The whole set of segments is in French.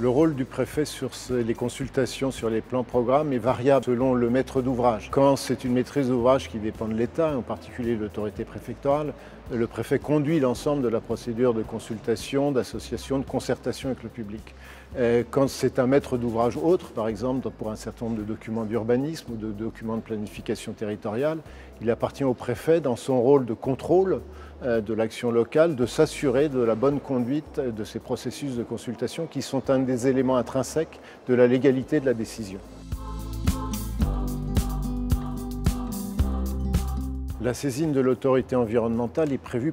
Le rôle du préfet sur les consultations sur les plans programmes est variable selon le maître d'ouvrage. Quand c'est une maîtrise d'ouvrage qui dépend de l'État, en particulier l'autorité préfectorale, le préfet conduit l'ensemble de la procédure de consultation, d'association, de concertation avec le public. Quand c'est un maître d'ouvrage autre, par exemple pour un certain nombre de documents d'urbanisme ou de documents de planification territoriale, il appartient au préfet, dans son rôle de contrôle de l'action locale, de s'assurer de la bonne conduite de ces processus de consultation qui sont un des éléments intrinsèques de la légalité de la décision. La saisine de l'autorité environnementale est prévue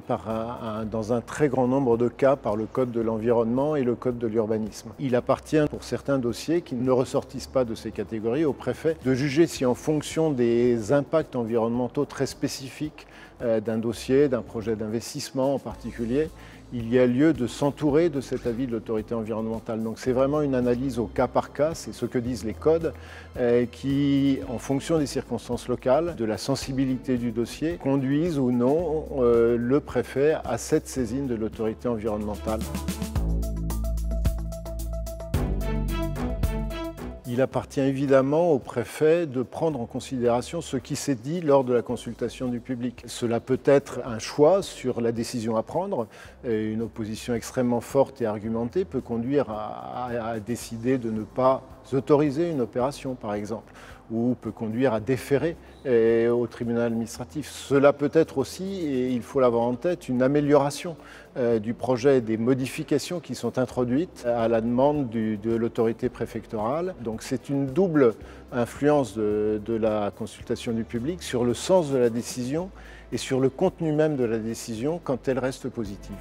dans un très grand nombre de cas par le Code de l'environnement et le Code de l'urbanisme. Il appartient pour certains dossiers qui ne ressortissent pas de ces catégories au préfet de juger si en fonction des impacts environnementaux très spécifiques d'un dossier, d'un projet d'investissement en particulier, il y a lieu de s'entourer de cet avis de l'autorité environnementale. Donc c'est vraiment une analyse au cas par cas, c'est ce que disent les codes, qui, en fonction des circonstances locales, de la sensibilité du dossier, conduisent ou non le préfet à cette saisine de l'autorité environnementale. Il appartient évidemment au préfet de prendre en considération ce qui s'est dit lors de la consultation du public. Cela peut être un choix sur la décision à prendre. Une opposition extrêmement forte et argumentée peut conduire à décider de ne pas autoriser une opération, par exemple, ou peut conduire à déférer au tribunal administratif. Cela peut être aussi, et il faut l'avoir en tête, une amélioration du projet, des modifications qui sont introduites à la demande de l'autorité préfectorale. Donc c'est une double influence de la consultation du public sur le sens de la décision et sur le contenu même de la décision quand elle reste positive.